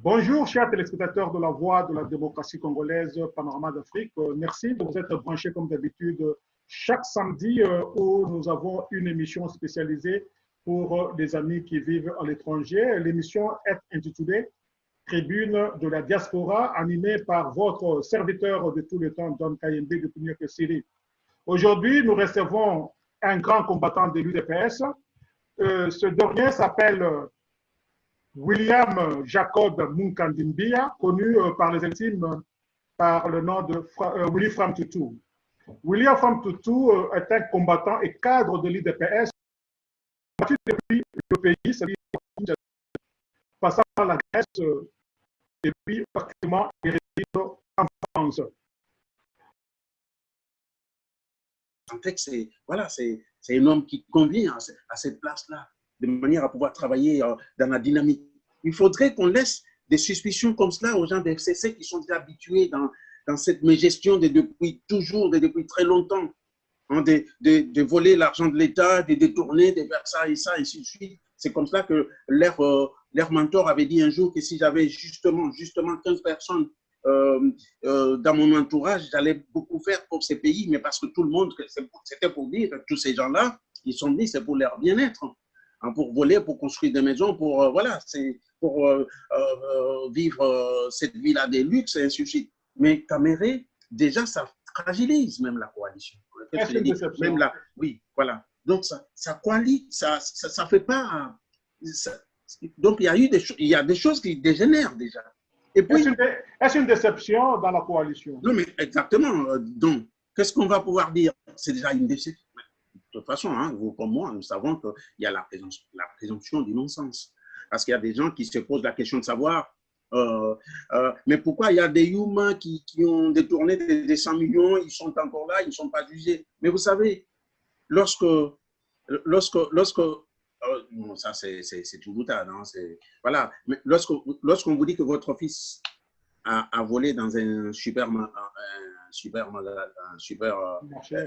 Bonjour, chers téléspectateurs de la Voix de la démocratie congolaise, Panorama d'Afrique. Merci de vous être branchés comme d'habitude chaque samedi où nous avons une émission spécialisée pour des amis qui vivent à l'étranger. L'émission est intitulée Tribune de la diaspora, animée par votre serviteur de tout le temps, Don Kayembe depuis New York City. Aujourd'hui, nous recevons un grand combattant de l'UDPS. Ce dernier s'appelle William Jacob Munkandimbia, connu par les intimes par le nom de Willy Fram Tutu. William Fram Tutu est un combattant et cadre de l'IDPS, combattu depuis le pays, c'est-à-dire passant par la Grèce, et puis actuellement il réside en France. En fait, c'est un homme qui convient à cette place-là, de manière à pouvoir travailler dans la dynamique. Il faudrait qu'on laisse des suspicions comme cela aux gens des FCC qui sont déjà habitués dans cette gestion depuis toujours, depuis très longtemps, hein, de voler l'argent de l'État, de détourner, de faire ça et ça, et ainsi de suite. C'est comme ça que leur mentor avait dit un jour que si j'avais justement 15 personnes dans mon entourage, j'allais beaucoup faire pour ces pays, mais parce que tout le monde, c'était pour dire, tous ces gens-là, ils sont dit, c'est pour leur bien-être, hein, pour voler, pour construire des maisons, pour, voilà, c'est pour vivre cette vie-là des luxes, et ainsi de suite. Mais Caméré, déjà, ça fragilise même la coalition. Même là, oui, voilà. Donc, ça coalise, ça fait pas... donc, il y a des choses qui dégénèrent déjà. Est-ce une déception dans la coalition? Non, mais exactement. Donc, qu'est-ce qu'on va pouvoir dire? C'est déjà une déception. De toute façon, hein, vous comme moi, nous savons qu'il y a la présomption du non-sens. Parce qu'il y a des gens qui se posent la question de savoir, mais pourquoi il y a des humains qui ont détourné des 100 millions, ils sont encore là, ils ne sont pas jugés. Mais vous savez, lorsque bon, ça c'est une boutade, hein, voilà. Mais lorsqu'on vous dit que votre fils a volé dans un super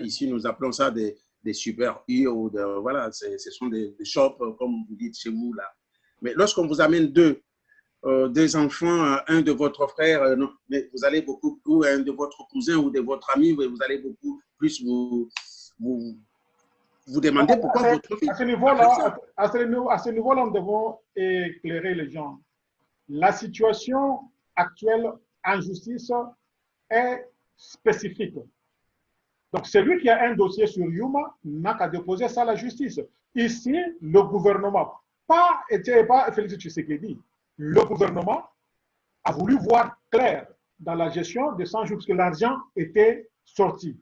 ici nous appelons ça des super U ou voilà, ce sont des shops comme vous dites chez vous là. Mais lorsqu'on vous amène deux enfants, un de votre frère, non, mais vous allez beaucoup, ou un de votre cousin ou de votre ami, vous allez beaucoup plus vous demandez pourquoi votre fils. À ce niveau-là, nous devons éclairer les gens. La situation actuelle en justice est spécifique. Donc, celui qui a un dossier sur Yuma n'a qu'à déposer ça à la justice. Ici, le gouvernement, pas Félix Tshisekedi, le gouvernement a voulu voir clair dans la gestion de 100 jours parce que l'argent était sorti.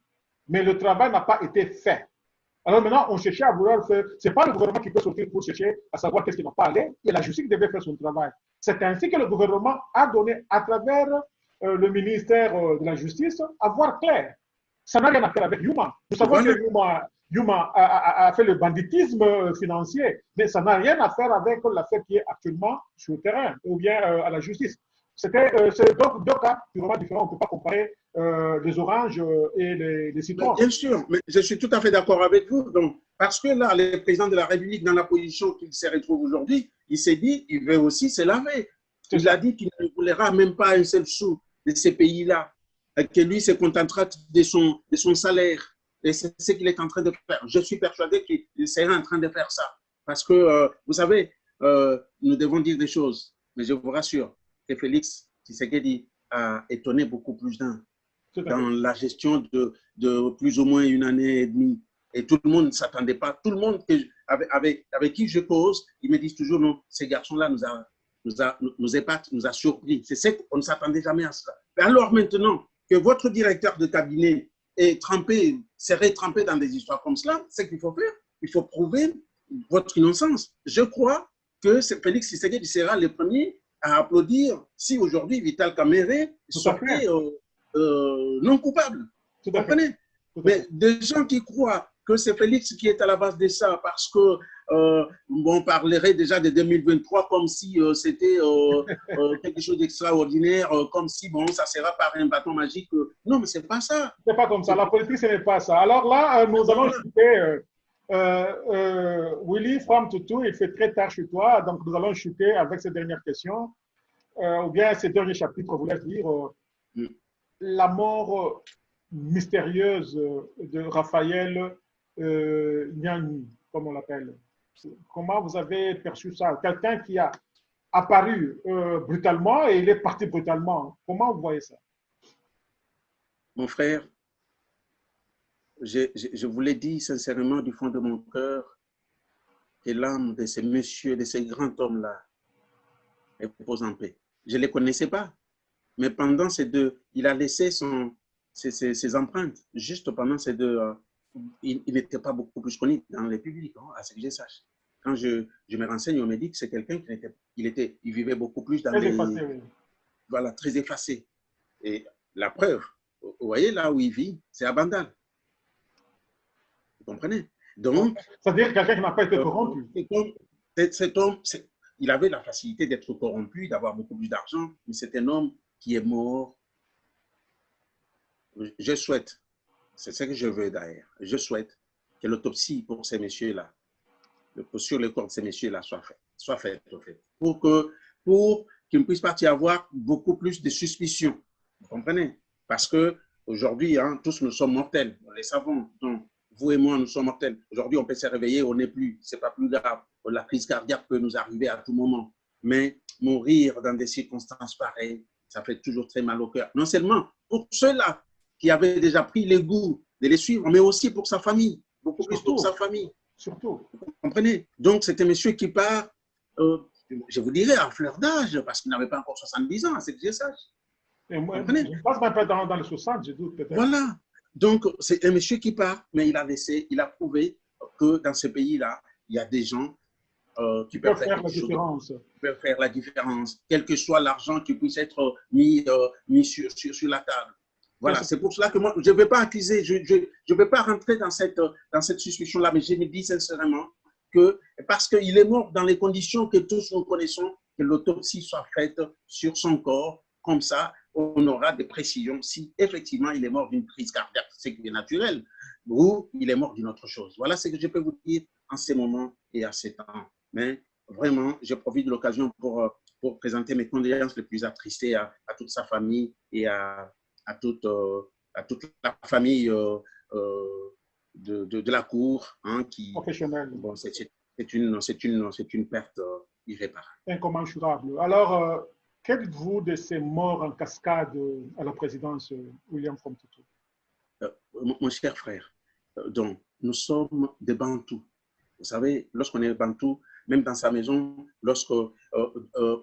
Mais le travail n'a pas été fait. Alors maintenant, on cherchait à vouloir faire. Ce n'est pas le gouvernement qui peut sortir pour chercher à savoir qu'est-ce qui ne va pas aller, et la justice devait faire son travail. C'est ainsi que le gouvernement a donné, à travers le ministère de la Justice, à voir clair. Ça n'a rien à faire avec Yuma. Nous savons que Yuma a fait le banditisme financier, mais ça n'a rien à faire avec l'affaire qui est actuellement sur le terrain, ou bien à la justice. C'est donc deux cas vraiment différents. On ne peut pas comparer les oranges et les citrons. Bien sûr, mais je suis tout à fait d'accord avec vous. Donc, parce que là, le président de la République, dans la position qu'il se retrouve aujourd'hui, il s'est dit qu'il veut aussi se laver. Il a dit qu'il ne voulera même pas un seul sou de ces pays-là, que lui se contentera de son salaire. Et c'est ce qu'il est en train de faire. Je suis persuadé qu'il sera en train de faire ça. Parce que, vous savez, nous devons dire des choses. Mais je vous rassure que Félix Tshisekedi a étonné beaucoup plus d'un dans la gestion de plus ou moins une année et demie. Et tout le monde ne s'attendait pas. Tout le monde avec qui je cause, ils me disent toujours non, ces garçons-là nous épatent, nous a surpris. C'est ce qu'on ne s'attendait jamais à cela. Mais alors maintenant que votre directeur de cabinet serait trempé dans des histoires comme cela, c'est ce qu'il faut faire. Il faut prouver votre innocence. Je crois que Félix Tshisekedi sera le premier à applaudir si aujourd'hui Vital Kamerhe sortait non coupable. Vous comprenez? Mais des gens qui croient que c'est Félix qui est à la base de ça parce que on parlerait déjà de 2023 comme si c'était quelque chose d'extraordinaire, comme si bon, ça sera par un bâton magique. Non, mais c'est pas ça. C'est pas comme ça. La politique, ce n'est pas ça. Alors là, nous allons chuter. Willy Fram Tutu, il fait très tard chez toi, donc nous allons chuter avec cette dernière question. ou bien ces derniers chapitres, vous laisse dire la mort mystérieuse de Raphaël Niani, comme on l'appelle. Comment vous avez perçu ça? Quelqu'un qui a apparu brutalement et il est parti brutalement. Comment vous voyez ça? Mon frère, je vous l'ai dit sincèrement du fond de mon cœur, que l'âme de ces messieurs, de ces grands hommes-là, repose en paix. Je ne les connaissais pas, mais pendant ces deux, il a laissé ses empreintes, juste pendant ces deux, il n'était pas beaucoup plus connu dans les publics, hein, à ce que je sache. Quand je me renseigne, on me dit que c'est quelqu'un qui il vivait beaucoup plus dans Très effacé, oui. Voilà, très effacé. Et la preuve, vous voyez là où il vit, c'est à Bandal. Vous comprenez? Donc, c'est-à-dire quelqu'un qui n'a pas été corrompu. Cet homme, il avait la facilité d'être corrompu, d'avoir beaucoup plus d'argent, mais c'est un homme qui est mort. Je souhaite, c'est ce que je veux d'ailleurs, je souhaite que l'autopsie pour ces messieurs-là, sur le corps de ces messieurs-là soit faite, en fait, pour qu'il ne puisse pas y avoir beaucoup plus de suspicions. Vous comprenez? Parce qu'aujourd'hui, hein, tous nous sommes mortels, nous les savons. Donc, vous et moi, nous sommes mortels. Aujourd'hui, on peut se réveiller, on n'est plus. Ce n'est pas plus grave. La crise cardiaque peut nous arriver à tout moment. Mais mourir dans des circonstances pareilles, ça fait toujours très mal au cœur. Non seulement pour ceux-là qui avaient déjà pris le goût de les suivre, mais aussi pour sa famille. Beaucoup plus pour sa famille. Surtout. Vous comprenez? Donc, c'est un monsieur qui part, je vous dirais, à fleur d'âge, parce qu'il n'avait pas encore 70 ans, c'est que je sache. Et moi, je ne passe même pas dans les 60, je doute peut-être. Voilà. Donc, c'est un monsieur qui part, mais il a prouvé que dans ce pays-là, il y a des gens qui peuvent faire la différence. Qui peuvent faire la différence, quel que soit l'argent qui puisse être mis sur la table. Voilà, c'est pour cela que moi, je ne vais pas accuser, je ne vais pas rentrer dans cette suspicion-là, mais je me dis sincèrement que parce qu'il est mort dans les conditions que tous nous connaissons, que l'autopsie soit faite sur son corps, comme ça, on aura des précisions si effectivement il est mort d'une crise cardiaque, c'est naturel, ou il est mort d'une autre chose. Voilà ce que je peux vous dire en ces moments et à ces temps. Mais vraiment, je profite de l'occasion pour présenter mes condoléances les plus attristées à toute sa famille et à toute la famille de la cour, hein, qui professionnelle. Bon, c'est une perte irréparable. Incommensurable. Alors, que dites-vous de ces morts en cascade à la présidence, William Fromm-Tutu? Mon cher frère, donc, nous sommes des Bantous. Vous savez, lorsqu'on est Bantou, même dans sa maison, lorsque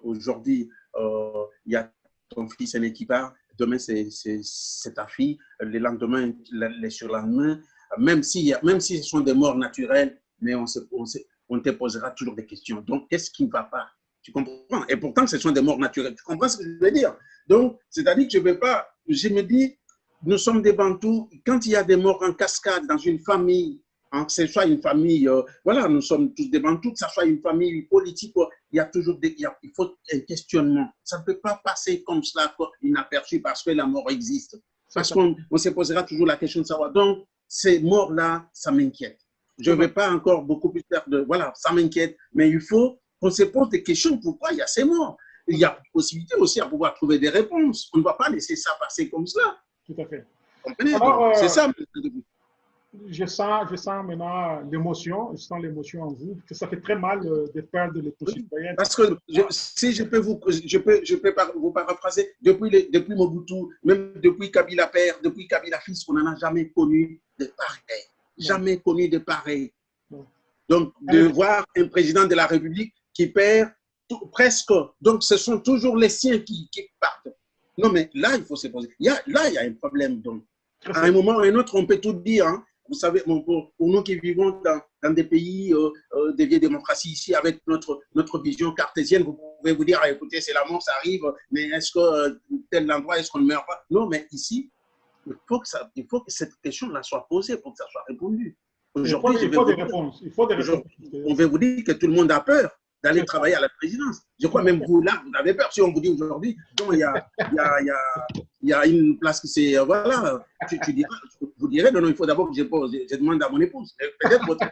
aujourd'hui, il y a ton fils aîné qui part, demain c'est ta fille, le lendemain, le surlendemain, même si ce sont des morts naturelles, mais on te posera toujours des questions. Donc, qu'est-ce qui ne va pas? Tu comprends? Et pourtant, ce sont des morts naturelles. Tu comprends ce que je veux dire? Donc, c'est-à-dire que je ne vais pas, je me dis, nous sommes des Bantous, quand il y a des morts en cascade dans une famille, hein, que ce soit une famille, voilà, nous sommes tous des Bantous, que ce soit une famille politique, il y a toujours il faut un questionnement. Ça ne peut pas passer comme cela, inaperçu, parce que la mort existe. Parce qu'on se posera toujours la question de savoir. Donc, ces morts-là, ça m'inquiète. Je ne vais pas encore beaucoup plus faire de... Voilà, ça m'inquiète, mais il faut qu'on se pose des questions. Pourquoi il y a ces morts? Il y a possibilité aussi à pouvoir trouver des réponses. On ne va pas laisser ça passer comme cela. Tout à fait. Alors, c'est ça. Je sens maintenant l'émotion, je sens l'émotion en vous, que ça fait très mal de perdre les citoyens. Parce que si je peux vous paraphraser, depuis Mobutu, même depuis Kabila père, depuis Kabila fils, on n'en a jamais connu de pareil. Jamais connu de pareil. Donc, de voir un président de la République qui perd presque, donc ce sont toujours les siens qui partent. Non, mais là, il faut se poser. Il y a un problème. Donc, à un moment ou à un autre, on peut tout dire. Hein. Vous savez, pour nous qui vivons dans des pays des vieilles démocraties ici, avec notre vision cartésienne, vous pouvez vous dire, ah, écoutez, c'est la mort, ça arrive, mais est-ce que tel endroit, est-ce qu'on ne meurt pas? Non, mais ici, il faut que cette question-là soit posée pour que ça soit répondu. Aujourd'hui, il faut des réponses. On veut vous dire que tout le monde a peur d'aller travailler à la présidence. Je crois même vous, là, vous avez peur. Si on vous dit aujourd'hui, non, il y a une place qui s'est... Voilà, vous direz, non, il faut d'abord que je demande à mon épouse. Peut-être votre...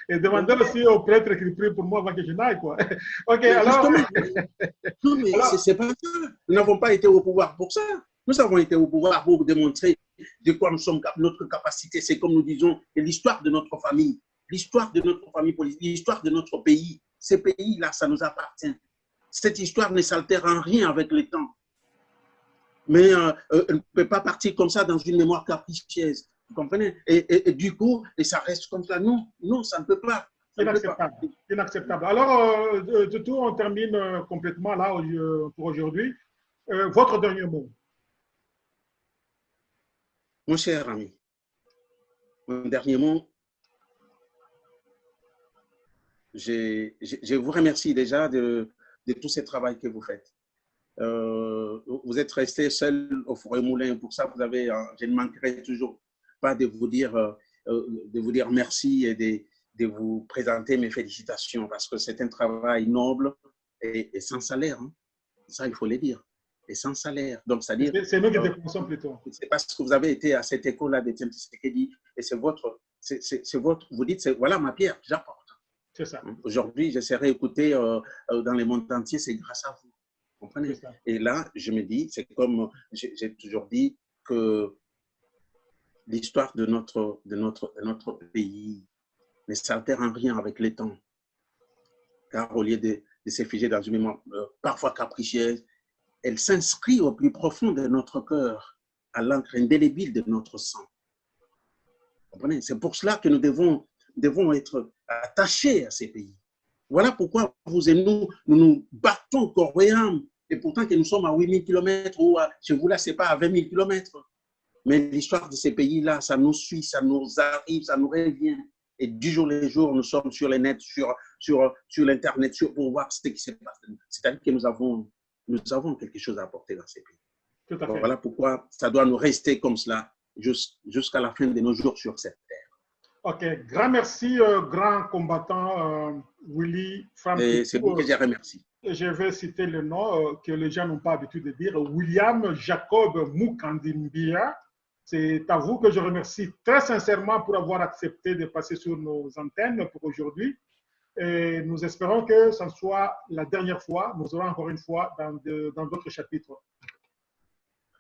Et demandez aussi au prêtre qui prie pour moi avant que je n'aille, quoi. OK, Mais alors... non, mais alors c'est pas ça. Nous n'avons pas été au pouvoir pour ça. Nous avons été au pouvoir pour démontrer de quoi nous sommes, notre capacité. C'est comme nous disons, l'histoire de notre famille, l'histoire de notre famille politique, l'histoire de notre pays. Ces pays-là, ça nous appartient. Cette histoire ne s'altère en rien avec le temps. Mais elle ne peut pas partir comme ça dans une mémoire capricieuse. Vous comprenez? Et du coup, et ça reste comme ça. Non, non, ça ne peut pas. inacceptable. Inacceptable. Alors, de tout, on termine complètement là pour aujourd'hui. Votre dernier mot. Mon cher ami, mon dernier mot, je vous remercie déjà de tout ce travail que vous faites. Vous êtes resté seul au Forêt Moulin, pour ça, je ne manquerai toujours pas de vous dire merci et de vous présenter mes félicitations parce que c'est un travail noble et sans salaire. Hein. Ça, il faut le dire. Et sans salaire. Donc, c'est-à-dire. C'est nous qui dépensons plutôt. C'est parce que vous avez été à cette école-là de Tshisekedi et c'est votre. Vous dites, voilà ma pierre, j'apporte. C'est ça. Aujourd'hui, je serai écouté dans le monde entier, c'est grâce à vous. Vous comprenez? Et là, je me dis, c'est comme j'ai toujours dit que l'histoire de notre pays ne s'altère en rien avec le temps. Car au lieu de se figer dans une mémoire parfois capricieuse, elle s'inscrit au plus profond de notre cœur, à l'encre indélébile de notre sang. Vous comprenez? C'est pour cela que nous devons être attachés à ces pays. Voilà pourquoi vous et nous battons corps et âme. Et pourtant que nous sommes à 8000 km ou chez vous là, ce n'est pas à 20 000 km. Mais l'histoire de ces pays-là, ça nous suit, ça nous arrive, ça nous revient. Et du jour le jour, nous sommes sur les nets, sur l'Internet, pour voir ce qui se passe. C'est-à-dire que nous avons quelque chose à apporter dans ces pays. Tout à fait. Voilà pourquoi ça doit nous rester comme cela jusqu'à la fin de nos jours sur cette terre. OK. Grand merci, grand combattant Willy Fram. C'est vous que je remercie. Je vais citer le nom que les gens n'ont pas l'habitude de dire, William Jacob Mukandimbia. C'est à vous que je remercie très sincèrement pour avoir accepté de passer sur nos antennes pour aujourd'hui. Et nous espérons que ce soit la dernière fois. Nous aurons encore une fois dans d'autres chapitres.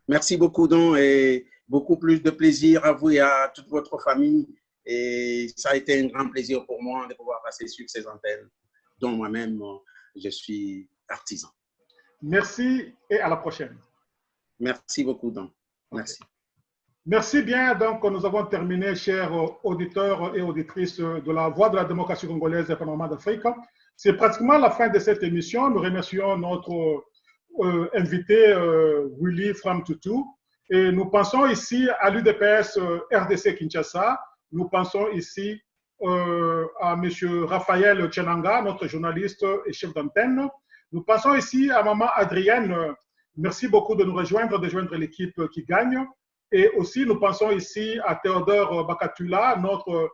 Merci beaucoup, Don, et beaucoup plus de plaisir à vous et à toute votre famille. Et ça a été un grand plaisir pour moi de pouvoir passer sur ces antennes, dont moi-même, je suis artisan. Merci et à la prochaine. Merci beaucoup, Don. Merci. Okay. Merci bien. Donc, nous avons terminé, chers auditeurs et auditrices de la Voix de la démocratie congolaise et Panorama d'Afrique. C'est pratiquement la fin de cette émission. Nous remercions notre invité Willy Fram Tutu. Et nous pensons ici à l'UDPS RDC Kinshasa. Nous pensons ici à M. Raphaël Tchenanga, notre journaliste et chef d'antenne. Nous pensons ici à Maman Adrienne. Merci beaucoup de nous rejoindre, de joindre l'équipe qui gagne. Et aussi, nous pensons ici à Théodore Bakatula, notre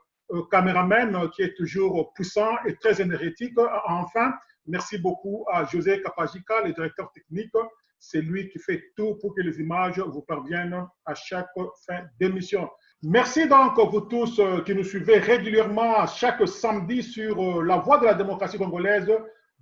caméraman qui est toujours puissant et très énergétique. Enfin, merci beaucoup à José Kapajika, le directeur technique. C'est lui qui fait tout pour que les images vous parviennent à chaque fin d'émission. Merci donc à vous tous qui nous suivez régulièrement chaque samedi sur La Voix de la démocratie congolaise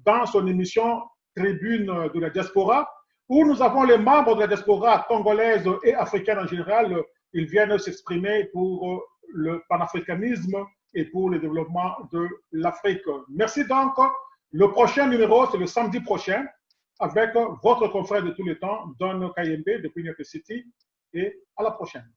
dans son émission Tribune de la diaspora, où nous avons les membres de la diaspora congolaise et africaine en général. Ils viennent s'exprimer pour le panafricanisme et pour le développement de l'Afrique. Merci donc. Le prochain numéro, c'est le samedi prochain, avec votre confrère de tous les temps, Don Kayembe depuis New York City. Et à la prochaine.